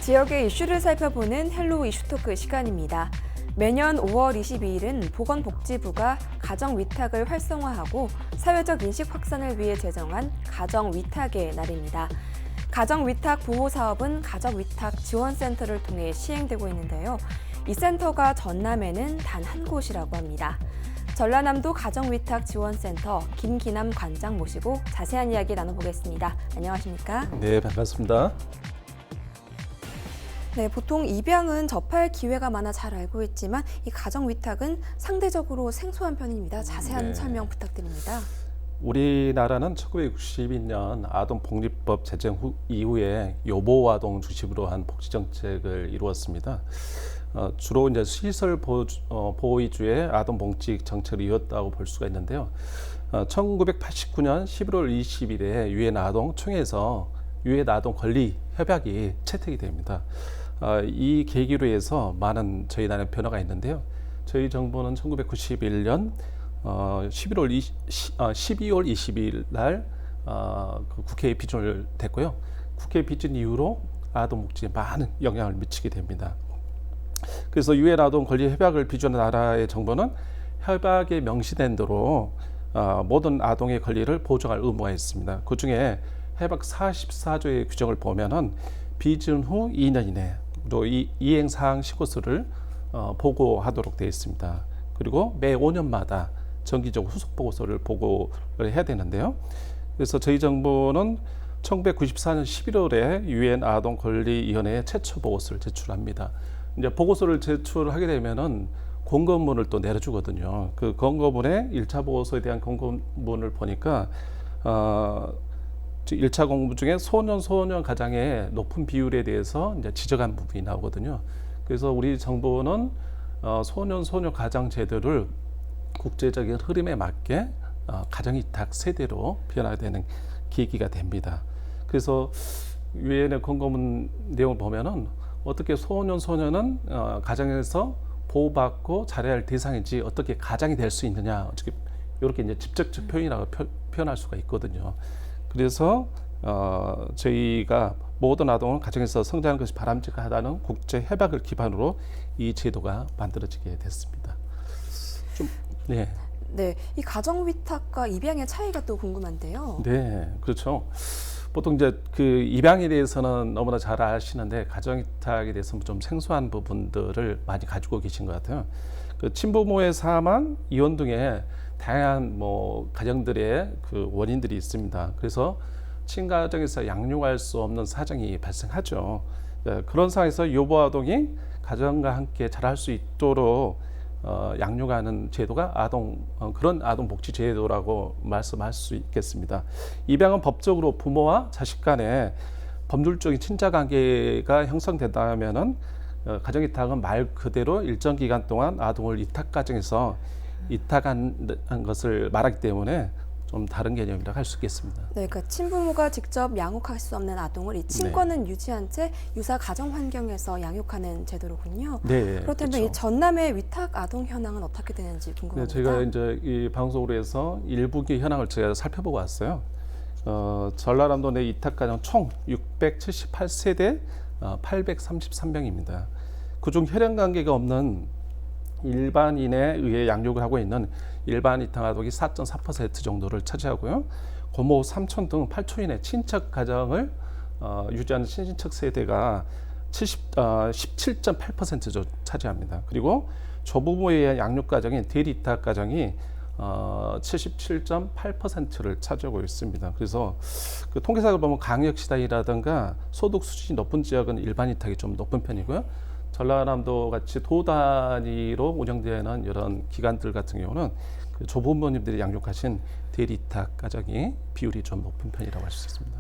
지역의 이슈를 살펴보는 헬로우 이슈토크 시간입니다. 매년 5월 22일은 보건복지부가 가정위탁을 활성화하고 사회적 인식 확산을 위해 제정한 가정위탁의 날입니다. 가정위탁 보호사업은 가정위탁지원센터를 통해 시행되고 있는데요. 이 센터가 전남에는 단 한 곳이라고 합니다. 전라남도 가정위탁지원센터 김기남 관장 모시고 자세한 이야기 나눠보겠습니다. 안녕하십니까? 네, 반갑습니다. 네, 보통 입양은 접할 기회가 많아 잘 알고 있지만 이 가정위탁은 상대적으로 생소한 편입니다. 자세한 설명 부탁드립니다. 우리나라는 1962년 아동복리법 제정 이후에 요보아동 중심으로 한 복지정책을 이루었습니다. 주로 이제 시설 보호 위주의 아동복지 정책을 이었다고 볼 수가 있는데요. 1989년 11월 20일에 유엔 아동 총회에서 유엔 아동 권리 협약이 채택이 됩니다. 이 계기로 해서 많은 저희 나라의 변화가 있는데요. 저희 정부는 1991년 12월 20일 날 국회에 비준을 됐고요. 국회 비준 이후로 아동 복지에 많은 영향을 미치게 됩니다. 그래서 유엔 아동 권리 협약을 비준한 나라의 정부는 협약에 명시된 대로 모든 아동의 권리를 보장할 의무가 있습니다. 그 중에 협약 44조의 규정을 보면은 비준 후 2년 이내 또 이행 사항 시고서를 보고하도록 되어 있습니다. 그리고 매 5년마다 정기적으로 후속 보고서를 보고를 해야 되는데요. 그래서 저희 정부는 1994년 11월에 유엔 아동 권리 위원회에 최초 보고서를 제출합니다. 이제 보고서를 제출하게 되면은 공고문을 또 내려주거든요. 그 공고문에 1차 보고서에 대한 공고문을 보니까 1차 공부 중에 소년 가장의 높은 비율에 대해서 이제 지적한 부분이 나오거든요. 그래서 우리 정부는 소년 가장 제도를 국제적인 흐름에 맞게 가정위탁 세대로 변화되는 계기가 됩니다. 그래서 유엔의 공고문 내용을 보면은 어떻게 소년은 가정에서 보호받고 잘해야 할 대상인지 어떻게 가장이 될 수 있느냐 어떻게 이렇게 이제 직접적 표현이라고 표현할 수가 있거든요. 그래서 저희가 모든 아동은 가정에서 성장하는 것이 바람직하다는 국제 협약을 기반으로 이 제도가 만들어지게 됐습니다. 네, 이 가정위탁과 입양의 차이가 또 궁금한데요. 네, 그렇죠. 보통 이제 그 입양에 대해서는 너무나 잘 아시는데 가정위탁에 대해서는 좀 생소한 부분들을 많이 가지고 계신 것 같아요. 그 친부모의 사망, 이혼 등의 다양한 가정들의 그 원인들이 있습니다. 그래서 친가정에서 양육할 수 없는 사정이 발생하죠. 그런 상황에서 요보아동이 가정과 함께 자랄 수 있도록 양육하는 제도가 그런 아동복지 제도라고 말씀할 수 있겠습니다. 입양은 법적으로 부모와 자식 간에 법률적인 친자관계가 형성된다면은 가정위탁은 말 그대로 일정 기간 동안 아동을 위탁가정에서 위탁한 것을 말하기 때문에 좀 다른 개념이라고 할 수 있겠습니다. 네, 그러니까 친부모가 직접 양육할 수 없는 아동을 이 친권은 유지한 채 유사 가정 환경에서 양육하는 제도로군요. 네, 그렇다면 그렇죠. 이 전남의 위탁 아동 현황은 어떻게 되는지 궁금합니다. 네, 제가 이제 이 방송으로 해서 일부의 현황을 제가 살펴보고 왔어요. 전라남도 내 위탁가정 총 678세대 833명입니다. 그중 혈연 관계가 없는 일반인에 의해 양육을 하고 있는 일반 위탁 아동이 4.4% 정도를 차지하고요. 고모, 삼촌 등 8초인의 친척 가정을 유지하는 친인척 세대가 17.8% 차지합니다. 그리고 조부모에 의한 양육 가정인 대리위탁 가정이 77.8%를 차지하고 있습니다. 그래서 그 통계상을 보면 강역시당이라든가 소득 수준이 높은 지역은 일반 위탁이 좀 높은 편이고요. 전라남도 같이 도 단위로 운영되는 이런 기관들 같은 경우는 그 조부모님들이 양육하신 대리위탁 가정이 비율이 좀 높은 편이라고 할 수 있습니다.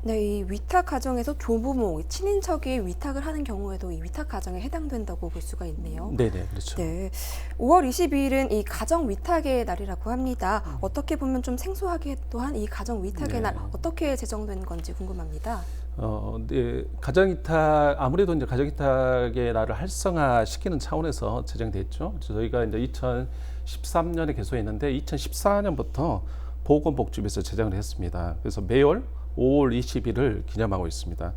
네, 이 위탁 가정에서 조부모, 친인척이 위탁을 하는 경우에도 이 위탁 가정에 해당된다고 볼 수가 있네요. 네, 그렇죠. 네, 5월 22일은 이 가정 위탁의 날이라고 합니다. 어떻게 보면 좀 생소하게 또한 이 가정 위탁의 날 어떻게 제정된 건지 궁금합니다. 네, 가정위탁 아무래도 이제 가정위탁의 날을 활성화시키는 차원에서 제정됐죠. 저희가 이제 2013년에 개소했는데 2014년부터 보건복지부에서 제정을 했습니다. 그래서 매월 5월 20일을 기념하고 있습니다.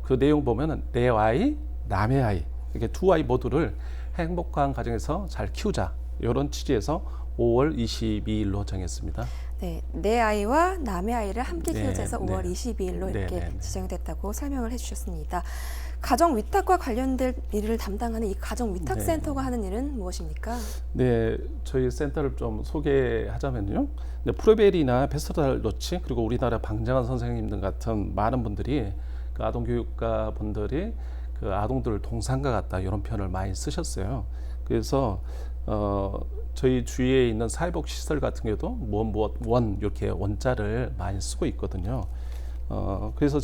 그 내용 보면은 내 아이, 남의 아이 이렇게 두 아이 모두를 행복한 가정에서 잘 키우자 이런 취지에서 5월 22일로 정했습니다. 네, 내 아이와 남의 아이를 함께 네, 키우자 해서 네. 5월 22일로 네, 이렇게 네, 네. 지정됐다고 설명을 해주셨습니다. 가정 위탁과 관련된 일을 담당하는 이 가정 위탁센터가 하는 일은 무엇입니까? 네, 저희 센터를 좀 소개하자면요. 프로베리나 베스터달 로치 그리고 우리나라 방정환 선생님들 같은 많은 분들이 그 아동교육가 분들이 그 아동들을 동상과 같다 이런 표현을 많이 쓰셨어요. 그래서 저희 주위에 있는 사회복 시설 같은 경우도 원 이렇게 원자를 많이 쓰고 있거든요. 그래서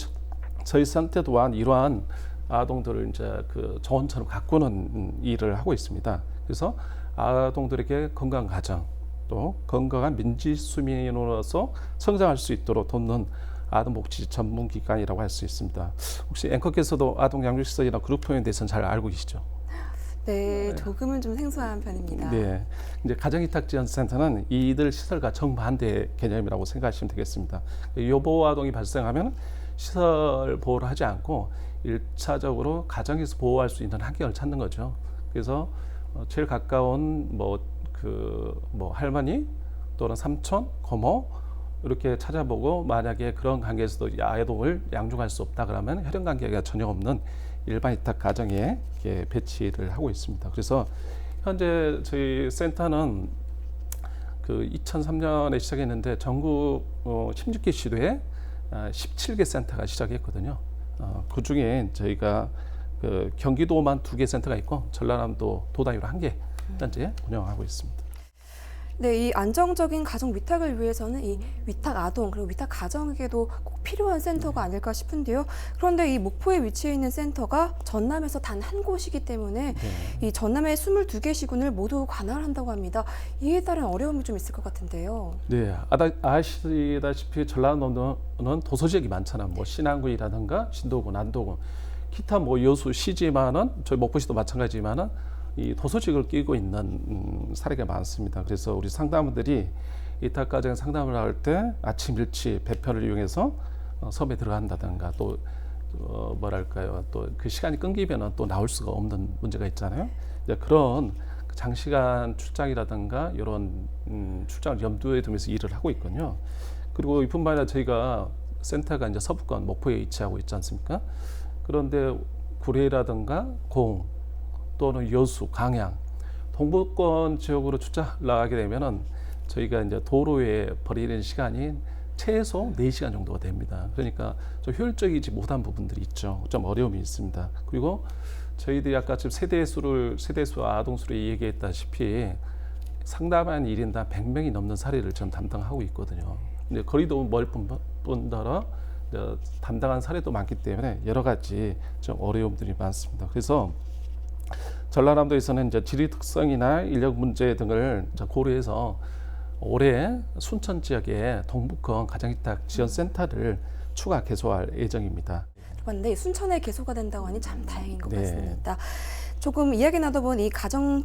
저희 센터 또한 이러한 아동들을 이제 그 정원처럼 가꾸는 일을 하고 있습니다. 그래서 아동들에게 건강한 가정 또 건강한 민지 수민으로서 성장할 수 있도록 돕는 아동복지 전문기관이라고 할 수 있습니다. 혹시 앵커께서도 아동양육시설이나 그룹홈에 대해서는 잘 알고 계시죠? 네, 조금은 좀 생소한 편입니다. 네, 이제 가정위탁지원센터는 이들 시설과 정반대 개념이라고 생각하시면 되겠습니다. 요보 아동이 발생하면 시설 보호를 하지 않고 1차적으로 가정에서 보호할 수 있는 환경을 찾는 거죠. 그래서 제일 가까운 할머니 또는 삼촌, 고모 이렇게 찾아보고 만약에 그런 관계에서도 아동을 양육할 수 없다 그러면 혈연 관계가 전혀 없는 일반 위탁 가정에 배치를 하고 있습니다. 그래서 현재 저희 센터는 그 2003년에 시작했는데 전국 16개 시도에 17개 센터가 시작했거든요. 그 중에 저희가 그 경기도만 2개 센터가 있고 전라남도 도당으로 1개 현재 운영하고 있습니다. 네, 이 안정적인 가정 위탁을 위해서는 이 위탁 아동 그리고 위탁 가정에게도 꼭 필요한 센터가 아닐까 싶은데요. 그런데 이 목포에 위치해 있는 센터가 전남에서 단 한 곳이기 때문에 이 전남의 22개 시군을 모두 관할한다고 합니다. 이에 따른 어려움이 좀 있을 것 같은데요. 네, 아시다시피 전라남도는 도서 지역이 많잖아요. 뭐 신안군이라든가 신도군, 안도군, 기타 뭐 여수, 시지만은 저희 목포시도 마찬가지지만은 이 도서직을 끼고 있는 사례가 많습니다. 그래서 우리 상담원들이 위탁가정 상담을 할 때 아침 일찍 배편을 이용해서 섬에 들어간다든가 또 뭐랄까요, 또 그 시간이 끊기면은 또 나올 수가 없는 문제가 있잖아요. 이제 그런 장시간 출장이라든가 이런 출장을 염두에 두면서 일을 하고 있군요. 그리고 이뿐만 아니라 저희가 센터가 이제 서부권 목포에 위치하고 있지 않습니까? 그런데 구례라든가 공 또는 여수, 강양, 동부권 지역으로 출장 나가게 되면은 저희가 이제 도로에 버리는 시간이 최소 4시간 정도가 됩니다. 그러니까 좀 효율적이지 못한 부분들이 있죠. 좀 어려움이 있습니다. 그리고 저희들이 아까 지금 세대수 아동수를 얘기했다시피 상담한 1인당 100명이 넘는 사례를 좀 담당하고 있거든요. 근데 거리도 멀 뿐더러 담당한 사례도 많기 때문에 여러 가지 좀 어려움들이 많습니다. 그래서 전라남도에서는 이제 지리 특성이나 인력 문제 등을 고려해서 올해 순천 지역에 동북권 가정위탁 지원센터를 추가 개소할 예정입니다. 그런데 순천에 개소가 된다고 하니 참 다행인 것 네. 같습니다. 조금 이야기 나눠본 이 가정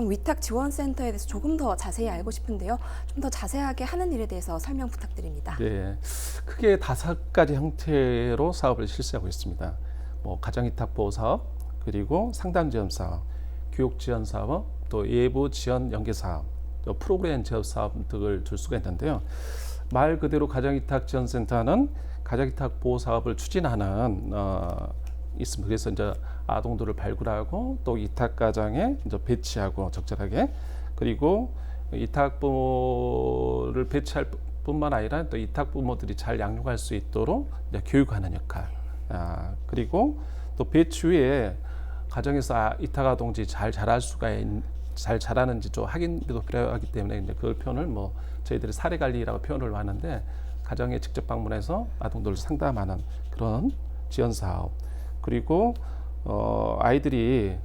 위탁 지원센터에 대해서 조금 더 자세히 알고 싶은데요. 좀 더 자세하게 하는 일에 대해서 설명 부탁드립니다. 네, 크게 5가지 형태로 사업을 실시하고 있습니다. 뭐 가정위탁 보호 사업, 그리고 상담 지원 사업, 교육 지원 사업, 또 예부 지원 연계 사업, 또 프로그램 지원 사업 등을 줄 수가 있는데요. 말 그대로 가정위탁 지원센터는 가정위탁 보호 사업을 추진하는 있습니다. 그래서 이제 아동들을 발굴하고 또 위탁 가정에 이제 배치하고 적절하게, 그리고 위탁 부모를 배치할 뿐만 아니라 또 위탁 부모들이 잘 양육할 수 있도록 이제 교육하는 역할. 그리고 또 배치 후에 가정에서 위탁 아동들이 잘 자라는지 좀 확인도 필요하기 때문에 이제 그 표현을 뭐 저희들이 사례 관리라고 표현을 하는데 가정에 직접 방문해서 아동들을 상담하는 그런 지원 사업. 그리고 아이들이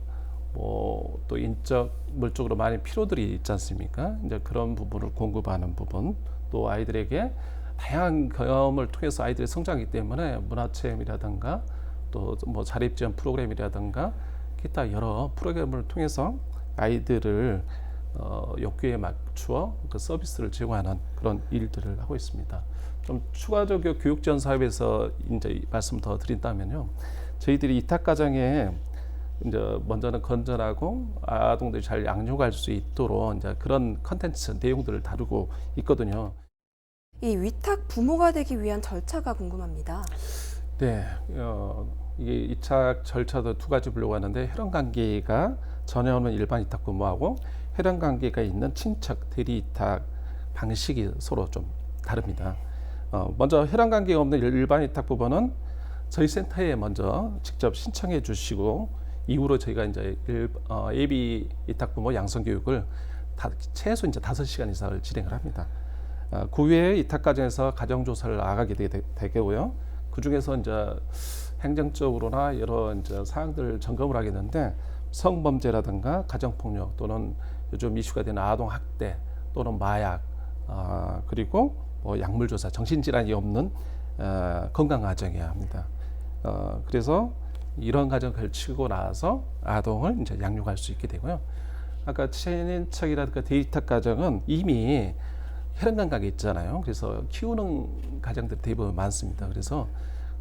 뭐 또 인적 물적으로 많은 필요들이 있지 않습니까? 이제 그런 부분을 공급하는 부분, 또 아이들에게 다양한 경험을 통해서 아이들이 성장하기 때문에 문화체험이라든가 또 뭐 자립지원 프로그램이라든가 기타 여러 프로그램을 통해서 아이들을 욕구에 맞추어 그 서비스를 제공하는 그런 일들을 하고 있습니다. 좀 추가적인 교육 지원 사업에서 이제 말씀 더 드린다면요, 저희들이 이탁 가정에 이제 먼저는 건전하고 아동들이 잘 양육할 수 있도록 이제 그런 컨텐츠 내용들을 다루고 있거든요. 이 위탁 부모가 되기 위한 절차가 궁금합니다. 네, 이게 이착 절차도 두 가지 분류가 하는데, 혈연 관계가 전혀 없는 일반 이탁 부모하고 혈연 관계가 있는 친척 대리 이탁 방식이 서로 좀 다릅니다. 먼저 혈연 관계가 없는 일반 이탁 부모는 저희 센터에 먼저 직접 신청해 주시고, 이후로 저희가 이제 예비 이탁 부모 양성 교육을 최소 이제 5시간 이상을 진행을 합니다. 그 외에 이탁 과정에서 가정 조사를 나가게 되고요. 그 중에서 이제 행정적으로나 여러 이제 사항들 점검을 하게 되는데, 성범죄라든가 가정폭력 또는 요즘 이슈가 되는 아동 학대 또는 마약, 그리고 뭐 약물 조사, 정신질환이 없는 건강 가정이어야 합니다. 그래서 이런 과정을 거치고 나서 아동을 이제 양육할 수 있게 되고요. 아까 친인척이라든가 대이탁 가정은 이미 혈연 관계가 있잖아요. 그래서 키우는 가정들이 대부분 많습니다. 그래서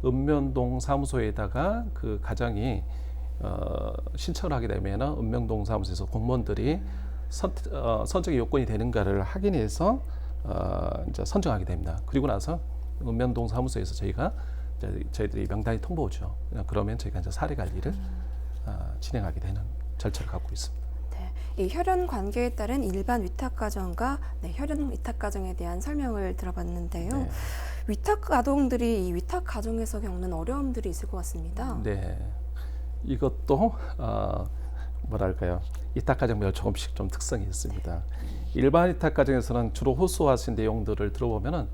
읍면동 사무소에다가 그 가정이 신청을 하게 되면 읍면동 사무소에서 공무원들이 선정의 요건이 되는가를 확인해서 이제 선정하게 됩니다. 그리고 나서 읍면동 사무소에서 저희들이 명단이 통보오죠. 그러면 저희가 이제 사례 관리를 진행하게 되는 절차를 갖고 있습니다. 네, 이 혈연 관계에 따른 일반 위탁 가정과 혈연 위탁 가정에 대한 설명을 들어봤는데요. 네. 위탁 아동들이 이 위탁 가정에서 겪는 어려움들이 있을 것 같습니다. 네, 이것도 뭐랄까요, 이탁 가정별 조금씩 좀 특성이 있습니다. 일반 이탁 가정에서는 주로 호소하신 내용들을 들어보면은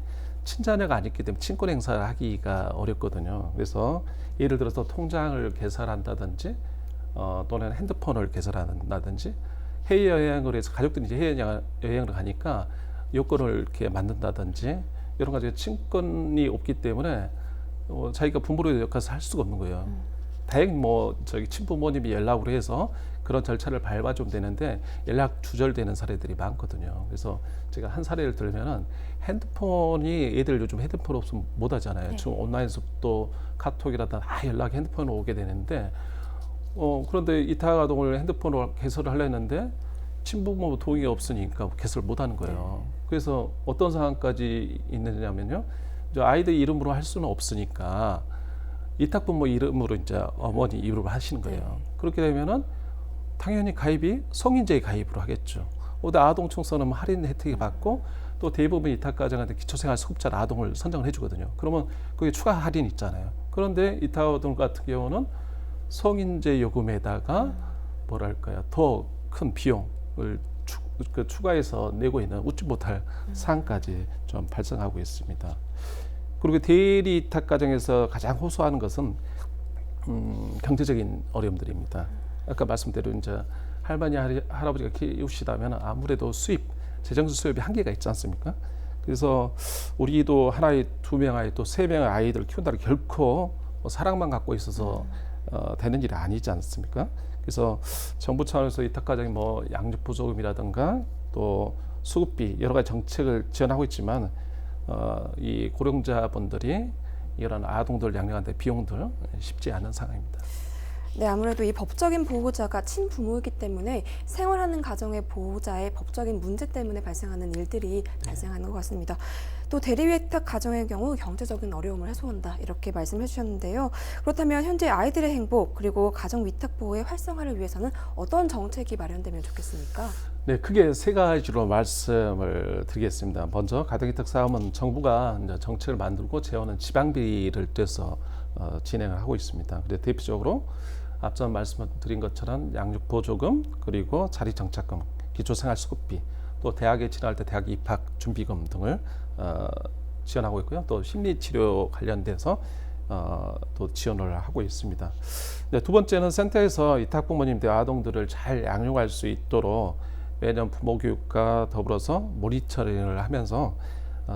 친자녀가 아니기 때문에 친권 행사를 하기가 어렵거든요. 그래서 예를 들어서 통장을 개설한다든지 또는 핸드폰을 개설한다든지, 해외여행을 해서 가족들이 이제 해외여행을 가니까 요건을 이렇게 만든다든지, 이런 가지 친권이 없기 때문에 자기가 부모로의 역할을 할 수가 없는 거예요. 다행히 뭐 저기 친부모님이 연락으로 해서 그런 절차를 밟아주면 되는데 연락 두절되는 사례들이 많거든요. 그래서 제가 한 사례를 들면은, 핸드폰이 애들 요즘 핸드폰 없으면 못 하잖아요. 네. 지금 온라인 수업도 카톡이라든 연락이 핸드폰으로 오게 되는데, 그런데 이탁 아동을 핸드폰으로 개설을 하려 했는데 친부모 동의가 없으니까 개설을 못 하는 거예요. 그래서 어떤 상황까지 있느냐면요, 아이들 이름으로 할 수는 없으니까 이탁 부모 이름으로 이제 어머니 이름으로 하시는 거예요. 그렇게 되면은 당연히 가입이 성인제의 가입으로 하겠죠. 근데 아동 청소는 할인 혜택이 받고, 또 대부분 이탁 가정한테 기초생활 수급자 아동을 선정을 해주거든요. 그러면 거기에 추가 할인 있잖아요. 그런데 이탁 아동 같은 경우는 성인제 요금에다가 뭐랄까요, 더 큰 비용을 추가해서 내고 있는 웃지 못할 사항까지 좀 발생하고 있습니다. 그리고 대리 이탁 가정에서 가장 호소하는 것은 경제적인 어려움들입니다. 아까 말씀대로 이제 할머니 할아버지가 키우시다면 아무래도 재정적 수입이 한계가 있지 않습니까? 그래서 우리도 하나의 2명 아이 또 3명의 아이들을 키운다는 결코 뭐 사랑만 갖고 있어서 되는 일이 아니지 않습니까? 그래서 정부 차원에서 이탁 가정이 뭐 양육 보조금이라든가 또 수급비 여러 가지 정책을 지원하고 있지만, 이 고령자분들이 이런 아동들 양육하는데 비용들 쉽지 않은 상황입니다. 네, 아무래도 이 법적인 보호자가 친부모이기 때문에 생활하는 가정의 보호자의 법적인 문제 때문에 발생하는 일들이 발생하는 것 같습니다. 또 대리위탁 가정의 경우 경제적인 어려움을 해소한다, 이렇게 말씀해 주셨는데요. 그렇다면 현재 아이들의 행복 그리고 가정 위탁 보호의 활성화를 위해서는 어떤 정책이 마련되면 좋겠습니까? 네, 크게 3가지로 말씀을 드리겠습니다. 먼저 가정위탁 사업은 정부가 이제 정책을 만들고 재원은 지방비를 떼서 진행을 하고 있습니다. 그래서 대표적으로 앞서 말씀드린 것처럼 양육보조금, 그리고 자리정착금, 기초생활수급비, 또 대학에 진학할 때 대학 입학 준비금 등을 지원하고 있고요. 또 심리치료 관련돼서 또 지원을 하고 있습니다. 네, 두 번째는 센터에서 이탁 부모님들 아동들을 잘 양육할 수 있도록 매년 부모 교육과 더불어서 모니터링을 하면서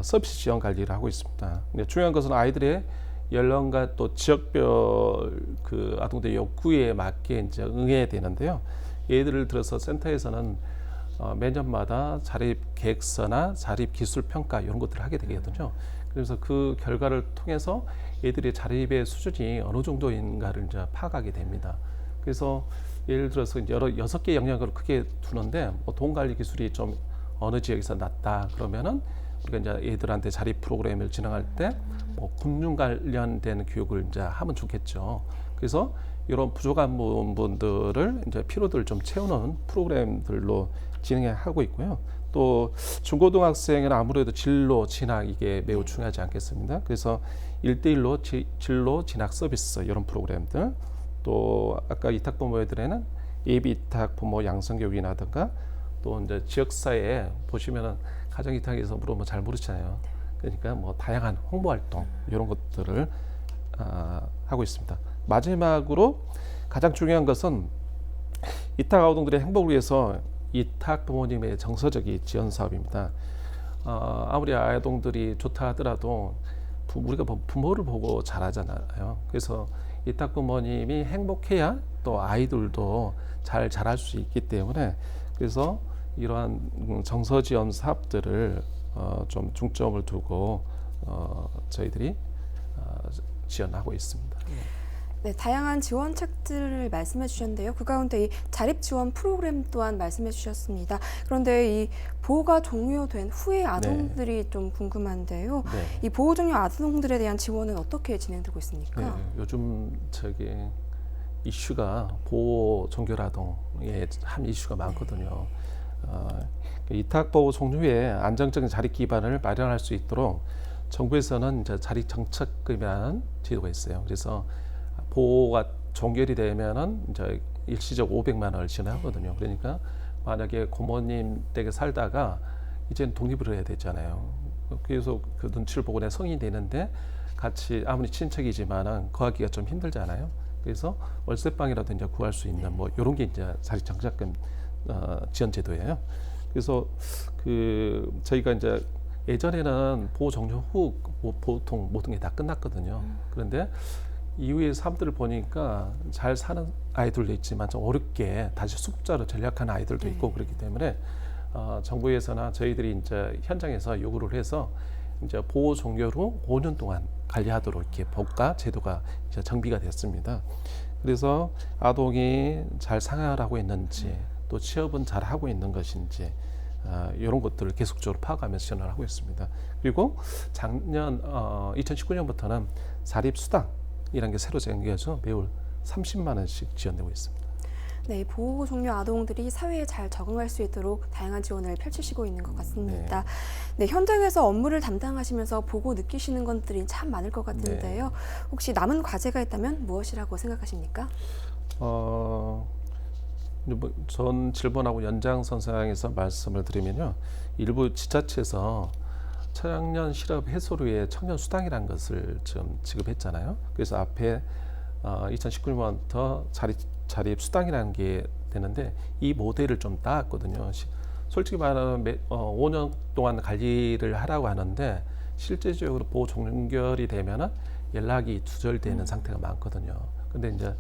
서비스 지원 관리를 하고 있습니다. 중요한 것은 아이들의 연령과 또 지역별 그 아동들의 욕구에 맞게 이제 응해야 되는데요. 예를 들어서 센터에서는 매년마다 자립 계획서나 자립 기술 평가 이런 것들을 하게 되거든요. 그래서 그 결과를 통해서 애들의 자립의 수준이 어느 정도인가를 이제 파악하게 됩니다. 그래서 예를 들어서 여러 6개 영역을 크게 두는데 뭐 돈 관리 기술이 좀 어느 지역에서 낮다 그러면은 우리가 이제 애들한테 자립 프로그램을 진행할 때 뭐 금융 관련된 교육을 이제 하면 좋겠죠. 그래서 이런 부족한 부분들을 이제 필요들을 좀 채우는 프로그램들로 진행하고 있고요. 또 중고등학생은 아무래도 진로 진학 이게 매우 중요하지 않겠습니까? 그래서 1대1로 진로 진학 서비스 이런 프로그램들, 또 아까 이탁 부모들에는 예비 이탁 부모 양성 교육이라든가, 또 이제 지역사회에 보시면은 가정 이탁에서 물어보면 잘 모르잖아요. 그러니까 뭐 다양한 홍보 활동 이런 것들을 하고 있습니다. 마지막으로 가장 중요한 것은 이탁 아동들의 행복을 위해서 이탁 부모님의 정서적인 지원 사업입니다. 아무리 아동들이 좋다 하더라도 우리가 부모를 보고 자라잖아요. 그래서 이탁 부모님이 행복해야 또 아이들도 잘 자랄 수 있기 때문에, 그래서 이러한 정서 지원 사업들을 좀 중점을 두고 저희들이 지원하고 있습니다. 네, 다양한 지원책들을 말씀해 주셨는데요. 그 가운데 이 자립 지원 프로그램 또한 말씀해 주셨습니다. 그런데 이 보호가 종료된 후의 아동들이 좀 궁금한데요. 네. 이 보호 종료 아동들에 대한 지원은 어떻게 진행되고 있습니까? 네, 요즘 이슈가 보호 종결 아동에 참 이슈가 많거든요. 이탁 보호 종료에 안정적인 자립 기반을 마련할 수 있도록 정부에서는 이제 자립 정착금이라는 제도가 있어요. 그래서 보호가 종결이 되면은 이제 일시적 500만 원을 지원하거든요. 그러니까 만약에 고모님 댁에 살다가 이제는 독립을 해야 되잖아요. 그래서 그 눈치를 보고 내 성인이 되는데 같이 아무리 친척이지만은 거하기가 좀 힘들잖아요. 그래서 월세방이라도 이제 구할 수 있는 뭐 이런 게 이제 자립 정착금 지원 제도예요. 그래서 저희가 이제 예전에는 보호 종료 후 보통 모든 게 다 끝났거든요. 그런데 이후에 사람들을 보니까 잘 사는 아이들도 있지만 좀 어렵게 다시 숙자로 전락하는 아이들도 있고 그렇기 때문에 정부에서나 저희들이 이제 현장에서 요구를 해서 이제 보호 종료 후 5년 동안 관리하도록 이렇게 법과 제도가 이제 정비가 됐습니다. 그래서 아동이 잘 생활하고 있는지, 또 취업은 잘 하고 있는 것인지, 이런 것들을 계속적으로 파악하면서 지원을 하고 있습니다. 그리고 작년 2019년부터는 자립수당이라는 게 새로 생겨서 매월 30만 원씩 지원되고 있습니다. 네, 보호 종료 아동들이 사회에 잘 적응할 수 있도록 다양한 지원을 펼치시고 있는 것 같습니다. 네, 현장에서 업무를 담당하시면서 보고 느끼시는 것들이 참 많을 것 같은데요. 혹시 남은 과제가 있다면 무엇이라고 생각하십니까? 전 질본하고 연장선상에서 말씀을 드리면요, 일부 지자체에서 청년 실업 해소를 위해 청년 수당이라는 것을 좀 지급했잖아요. 그래서 앞에 2019년부터 자립 수당이라는 게 되는데 이 모델을 좀 따왔거든요. 솔직히 말하면 5년 동안 관리를 하라고 하는데 실제적으로 보호 종결이 되면은 연락이 두절되는 상태가 많거든요. 근데 이제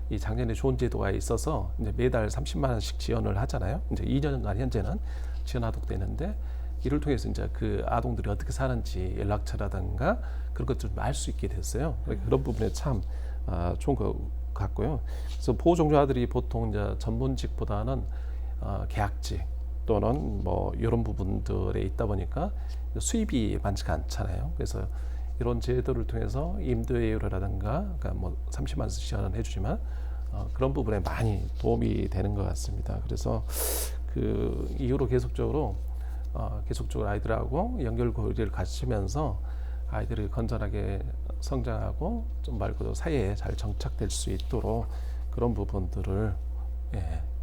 이 작년에 좋은 제도가 있어서 이제 매달 30만 원씩 지원을 하잖아요. 이제 2년간 현재는 지원하도록 되는데, 이를 통해서 이제 그 아동들이 어떻게 사는지 연락처라든가 그런 것들 좀 알 수 있게 됐어요. 그런 부분에 참 좋은 것 같고요. 그래서 보호 종료아들이 보통 이제 전문직보다는 계약직 또는 뭐 이런 부분들에 있다 보니까 수입이 많지가 않잖아요. 그래서 이런 제도를 통해서 임대료라든가, 그러니까 뭐 30만 원씩 지원을 해주지만 그런 부분에 많이 도움이 되는 것 같습니다. 그래서 그 이후로 계속적으로 아이들하고 연결고리를 갖추면서 아이들이 건전하게 성장하고 좀 말고도 사회에 잘 정착될 수 있도록 그런 부분들을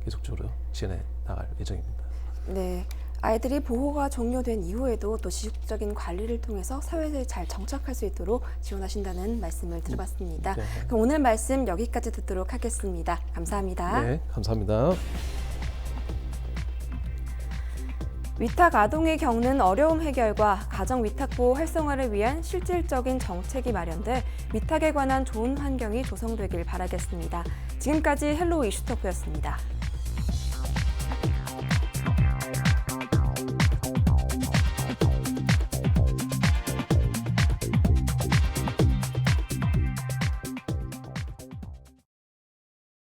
계속적으로 지원해 나갈 예정입니다. 네. 아이들이 보호가 종료된 이후에도 또 지속적인 관리를 통해서 사회에 잘 정착할 수 있도록 지원하신다는 말씀을 들어봤습니다. 네. 그럼 오늘 말씀 여기까지 듣도록 하겠습니다. 감사합니다. 네, 감사합니다. 위탁 아동이 겪는 어려움 해결과 가정 위탁 보호 활성화를 위한 실질적인 정책이 마련돼 위탁에 관한 좋은 환경이 조성되길 바라겠습니다. 지금까지 헬로우 이슈토크였습니다.